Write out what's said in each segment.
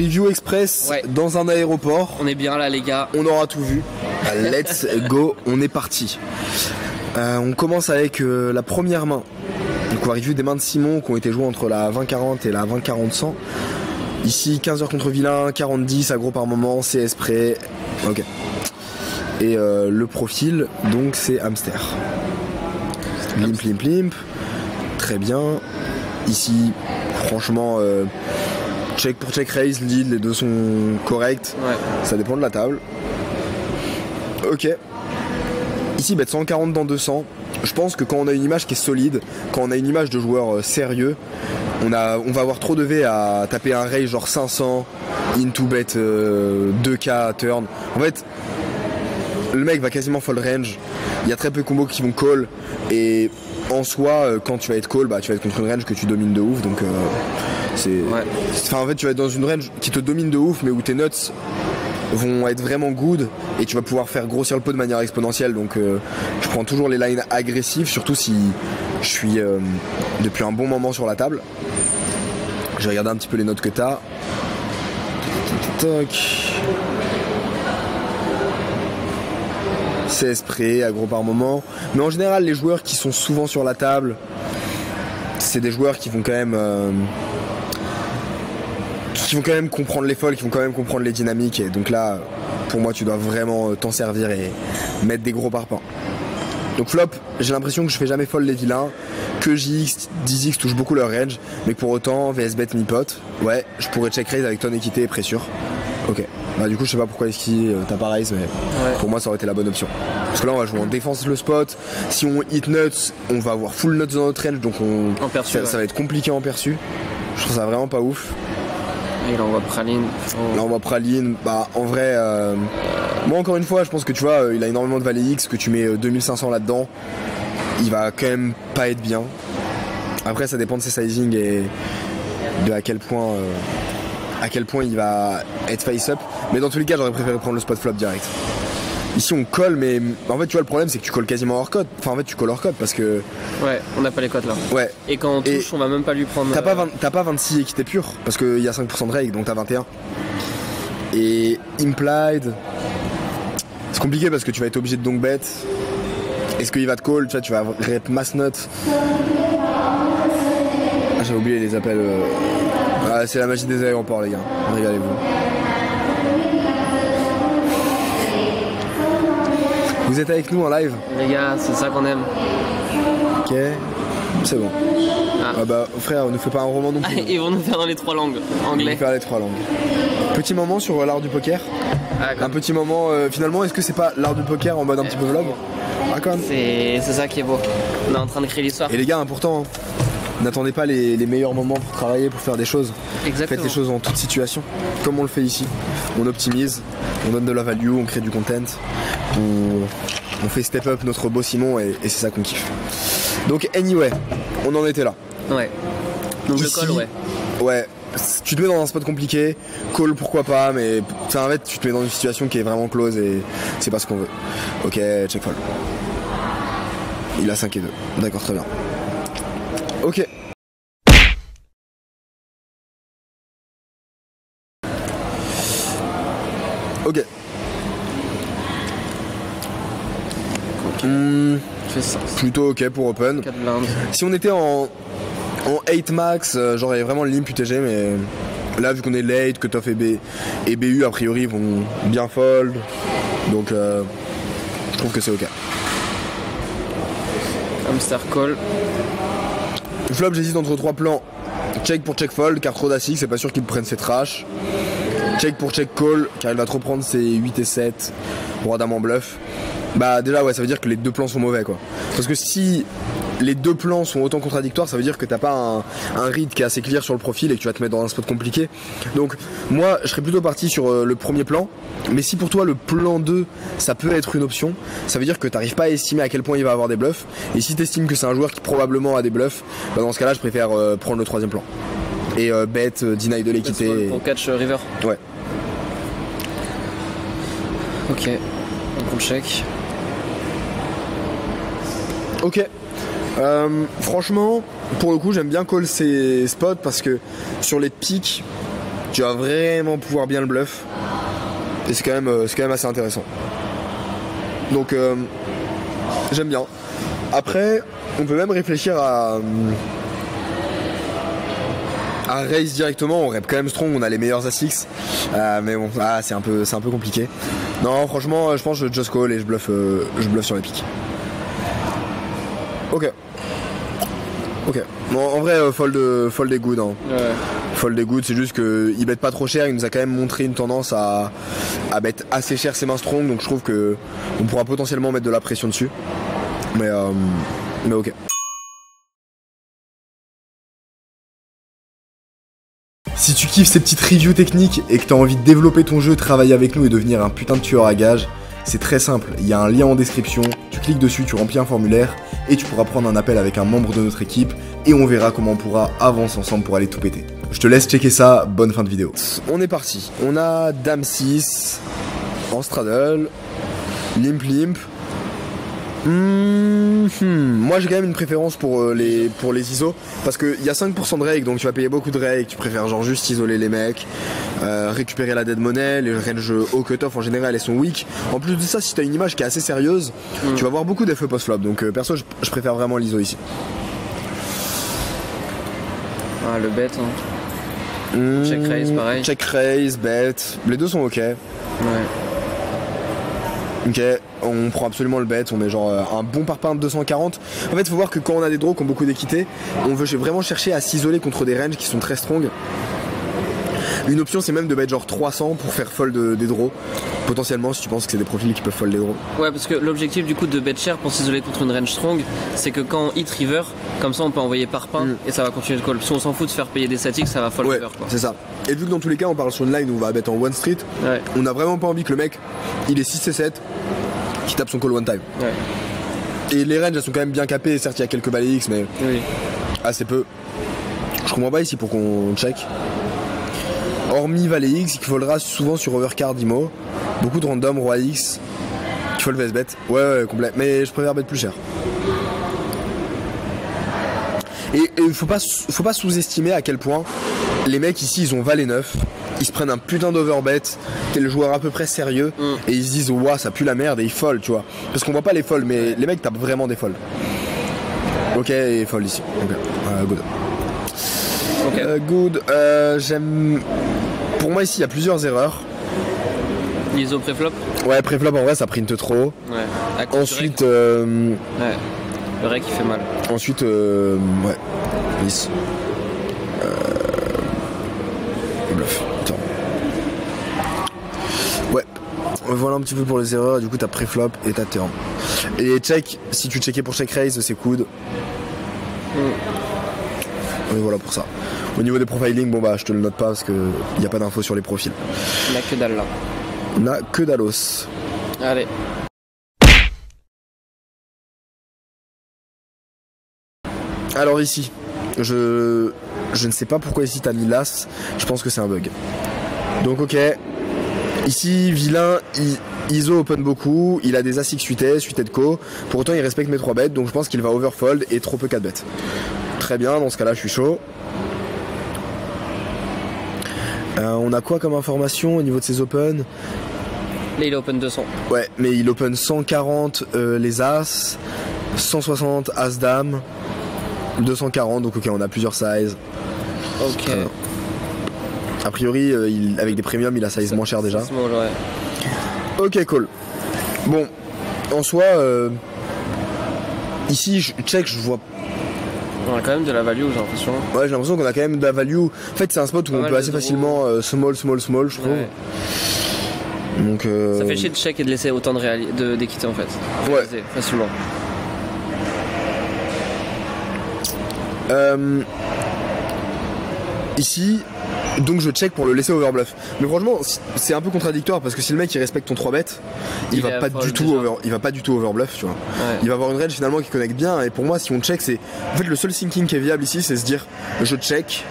Review express dans un aéroport. On est bien là les gars. On aura tout vu. Let's go, on est parti. On commence avec la première main. Donc on va review des mains de Simon qui ont été jouées entre la 20-40 et la 20-40-100. Ici 15h contre vilain, 40-10, aggro par moment, CS prêt. Ok. Et le profil, donc c'est hamster. Limp, limp, limp. Très bien. Ici, franchement, check pour check raise, lead, les deux sont corrects. Ouais. Ça dépend de la table. Ok. Ici, bet 140 dans 200. Je pense que quand on a une image qui est solide, quand on a une image de joueur sérieux, on va avoir trop de V à taper un raise genre 500, into bet 2K turn. En fait, le mec va quasiment fold range. Il y a très peu de combos qui vont call. Et en soi, quand tu vas être call, bah, tu vas être contre une range que tu domines de ouf. Donc, en fait, tu vas être dans une range qui te domine de ouf, mais où tes nuts vont être vraiment good et tu vas pouvoir faire grossir le pot de manière exponentielle. Donc je prends toujours les lines agressives, surtout si je suis depuis un bon moment sur la table. Je vais regarder un petit peu les notes que tu as. C'est spray, aggro par moment. Mais en général, les joueurs qui sont souvent sur la table, c'est des joueurs qui vont quand même comprendre les folds, qui vont quand même comprendre les dynamiques. Et donc là, pour moi, tu dois vraiment t'en servir et mettre des gros parpaings. Donc flop, j'ai l'impression que je fais jamais fold les vilains, que JX, 10X touchent beaucoup leur range, mais pour autant, VS bet mi-pot, ouais, je pourrais check raise avec tonne équité et pressure. Ok, bah du coup je sais pas pourquoi ici t'as pas raise, mais pour moi ça aurait été la bonne option. Parce que là on va jouer en défense le spot, si on hit nuts, on va avoir full nuts dans notre range, donc ça va être compliqué en perçu. Je trouve ça vraiment pas ouf. Et là on voit Praline. Là on voit Praline, bah en vrai, moi encore une fois je pense que tu vois, il a énormément de valé X, que tu mets 2500 là-dedans, il va quand même pas être bien. Après ça dépend de ses sizing et de à quel point il va être face-up. Mais dans tous les cas, j'aurais préféré prendre le spot flop direct. Ici, on colle, mais en fait, tu vois, le problème, c'est que tu colles quasiment hors code. Enfin, en fait, tu colles hors code parce que. Ouais, on n'a pas les codes là. Ouais. Et quand on touche, on va même pas lui prendre. T'as pas 26 équité pure parce qu'il y a 5% de règle, donc t'as 21. Et implied. C'est compliqué parce que tu vas être obligé de donc bet. Est-ce qu'il va te call? Tu vas rep mass note. Ah, j'ai oublié les appels. Ah, c'est la magie des aéroports, les gars. Régalez-vous. Vous êtes avec nous en live? Les gars, c'est ça qu'on aime. Ok, c'est bon. Ah bah frère, on nous fait pas un roman non plus. Ils vont nous faire dans les 3 langues. Anglais. Ils vont faire les 3 langues. Petit moment sur l'art du poker. Un petit moment, finalement, est-ce que c'est pas l'art du poker en mode un petit peu vlog? Ah quand même. C'est ça qui est beau. On est en train de créer l'histoire. Et les gars, important, hein. N'attendez pas les meilleurs moments pour travailler, pour faire des choses. Exactement. Faites les choses en toute situation, comme on le fait ici. On optimise, on donne de la value, on crée du content, on fait step up notre beau Simon et c'est ça qu'on kiffe. Donc anyway, on en était là. Ouais. Donc ici, le call, ouais. Ouais. Tu te mets dans un spot compliqué, call pourquoi pas, mais en fait tu te mets dans une situation qui est vraiment close et c'est pas ce qu'on veut. Ok, check fold. Il a 5 et 2. D'accord, très bien. Ok. Ok. Plutôt ok pour open. Si on était en 8 max, j'aurais vraiment le limp UTG, mais là vu qu'on est late, que Toff et BU a priori vont bien fold, donc je trouve que c'est ok. Hamster call. Flop, j'hésite entre 3 plans. Check pour check fold, car trop d'assis, c'est pas sûr qu'il prenne ses trash. Check pour check call, car il va trop prendre ses 8 et 7. Roi dame en bluff. Bah déjà ouais, ça veut dire que les 2 plans sont mauvais quoi. Parce que si les 2 plans sont autant contradictoires, ça veut dire que t'as pas un read qui est assez clear sur le profil et que tu vas te mettre dans un spot compliqué. Donc moi je serais plutôt parti sur le premier plan. Mais si pour toi le plan 2 ça peut être une option, ça veut dire que t'arrives pas à estimer à quel point il va avoir des bluffs. Et si t'estimes que c'est un joueur qui probablement a des bluffs, bah dans ce cas là je préfère prendre le 3ème plan. Et bet, deny de l'équité. Pour catch river. Ouais. Ok, donc on check. Ok. Franchement, pour le coup, j'aime bien call ces spots parce que sur les pics, tu vas vraiment pouvoir bien le bluff. Et c'est quand même assez intéressant. Donc j'aime bien. Après, on peut même réfléchir à raise directement. On rep quand même strong, on a les meilleurs As-X. Mais bon, c'est un peu compliqué. Non, franchement, je pense que je just call et je bluff sur les pics. Ok. Bon, en vrai, fold est good. Hein. Ouais. Fold est good, c'est juste qu'il bet pas trop cher. Il nous a quand même montré une tendance à bet assez cher ses mains strong. Donc je trouve que on pourra potentiellement mettre de la pression dessus. Mais ok. Si tu kiffes ces petites reviews techniques et que tu as envie de développer ton jeu, travailler avec nous et devenir un putain de tueur à gages, c'est très simple, il y a un lien en description, tu cliques dessus, tu remplis un formulaire et tu pourras prendre un appel avec un membre de notre équipe et on verra comment on pourra avancer ensemble pour aller tout péter. Je te laisse checker ça, bonne fin de vidéo. On est parti, on a Dame 6 en straddle, limp. Moi j'ai quand même une préférence pour les ISO parce qu'il y a 5% de rake, donc tu vas payer beaucoup de rake. Tu préfères genre juste isoler les mecs, récupérer la dead money, les range haut cutoff en général elles sont weak. En plus de ça, si tu as une image qui est assez sérieuse, tu vas voir beaucoup d'effets post-flop, donc perso je préfère vraiment l'ISO ici. Ah, le bet hein. Check raise pareil. Check raise, bet, les deux sont ok. Ouais. Ok, on prend absolument le bet, on met genre un bon parpaing de 240. En fait, il faut voir que quand on a des draws qui ont beaucoup d'équité, on veut vraiment chercher à s'isoler contre des ranges qui sont très strong. Une option, c'est même de mettre genre 300 pour faire fold des draws. Potentiellement, si tu penses que c'est des profils qui peuvent fold les draws. Ouais, parce que l'objectif du coup de bet cher pour s'isoler contre une range strong, c'est que quand on hit river, comme ça on peut envoyer parpaing et ça va continuer de call. Si on s'en fout de faire payer des statics, ça va fold river quoi. C'est ça. Et vu que dans tous les cas, on parle sur une line où on va bet en one street, on a vraiment pas envie que le mec, il est 6 et 7, qui tape son call one time. Ouais. Et les ranges, elles sont quand même bien capées. Certes, il y a quelques balais X, mais assez peu. Je comprends pas ici pour qu'on check. Hormis Valet X, qui foldera souvent sur overcard IMO. Beaucoup de random, Roi X, qui fold vs bet. Ouais, complet. Mais je préfère bet plus cher. Et faut pas sous-estimer à quel point les mecs ici, ils ont Valet 9. Ils se prennent un putain d'overbet. T'es le joueur à peu près sérieux. Et ils se disent, ouah, ça pue la merde. Et ils fold, tu vois. Parce qu'on voit pas les folds, mais les mecs tapent vraiment des folds. Ok, et fold ici. Ok, good. Good. J'aime. Pour moi ici il y a plusieurs erreurs. L'ISO préflop. Ouais, préflop en vrai ça print trop. Ouais. Ensuite ouais. Le rec il fait mal. Ensuite ouais. Lisse. Bluff. Tiens. Ouais. Voilà un petit peu pour les erreurs. Du coup t'as préflop et t'as turn. Et check, si tu checkais pour check raise c'est coude. Et voilà pour ça. Au niveau des profiling, bon bah je te le note pas parce que y a pas d'infos sur les profils. On a que dalle là. On a que Dallos. Allez. Alors ici, je ne sais pas pourquoi ici t'as mis l'as. Je pense que c'est un bug. Donc ok. Ici, vilain, ISO open beaucoup. Il a des As-X 8S, 8 de co. Pour autant, il respecte mes 3 bêtes. Donc je pense qu'il va overfold et trop peu 4 bêtes. Très bien, dans ce cas-là, je suis chaud. On a quoi comme information au niveau de ses open? Là il open 200. Ouais, mais il open 140 les As, 160 As Dame, 240, donc ok, on a plusieurs sizes. Ok. A priori, avec des premiums, il a size moins cher déjà. Small, ouais. Ok, cool. Bon, en soi, ici, je check, je vois. On a quand même de la value, j'ai l'impression. Ouais, j'ai l'impression qu'on a quand même de la value. En fait, c'est un spot où on peut assez facilement small, je trouve. Ouais. Donc, ça fait chier de check et de laisser autant d'équité en fait. Ouais. Facilement. Ici, donc je check pour le laisser overbluff. Mais franchement, c'est un peu contradictoire parce que si le mec il respecte ton 3 bêtes, il va pas du tout overbluff, tu vois. Ouais. Il va avoir une range finalement qui connecte bien. Et pour moi, si on check, c'est en fait le seul thinking qui est viable ici, c'est se dire je check.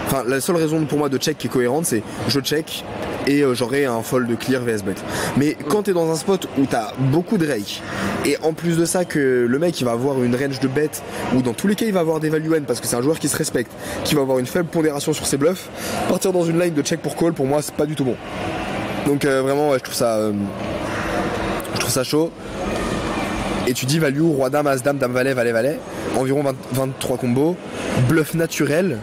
Enfin, la seule raison pour moi de check qui est cohérente, c'est je check et j'aurai un fold de clear vs bet. Mais quand t'es dans un spot où t'as beaucoup de rake, et en plus de ça que le mec il va avoir une range de bet, ou dans tous les cas il va avoir des value end parce que c'est un joueur qui se respecte, qui va avoir une faible pondération sur ses bluffs, partir dans une line de check pour call, pour moi c'est pas du tout bon. Donc vraiment ouais, je trouve ça chaud. Et tu dis value, roi dame, as dame, dame valet, valet, valet, environ 23 combos, bluff naturel,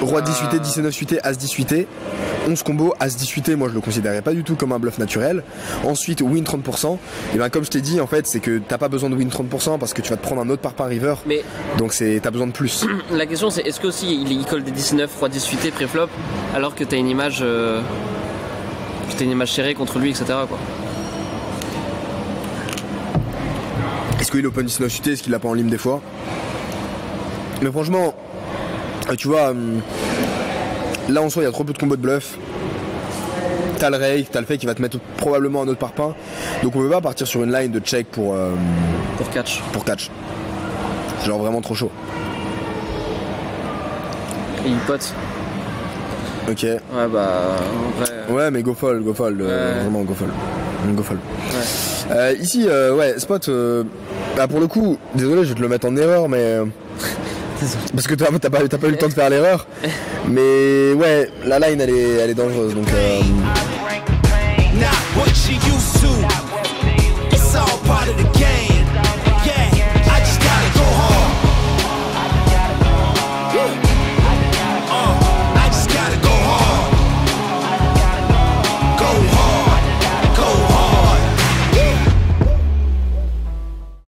roi 10 8 10 9 8 as 10 8 11 combos, as 10 8 moi je le considérais pas du tout comme un bluff naturel. Ensuite win 30%, et ben comme je t'ai dit en fait c'est que t'as pas besoin de win 30% parce que tu vas te prendre un autre par river, mais donc t'as besoin de plus. La question c'est est-ce que aussi il colle des 19, roi 10 8 pré-flop alors que t'as une image serrée contre lui, etc. quoi. Est-ce qu'il open 19 UT, est-ce qu'il l'a pas en lim des fois? Mais franchement, tu vois, là en soi il y a trop peu de combos de bluff. T'as le rake, t'as le fait qu'il va te mettre probablement un autre parpaing. Donc on peut pas partir sur une line de check pour catch. Pour catch. C'est genre vraiment trop chaud. Et il pote. Ok. Ouais bah en vrai. Ouais mais go fold, Ouais. Vraiment go fold. Go fold. Ouais. Ici ouais, spot bah pour le coup, désolé je vais te le mettre en erreur mais parce que t'as pas eu le temps de faire l'erreur. Mais ouais, la line elle est dangereuse donc Not what you used to. It's all part of the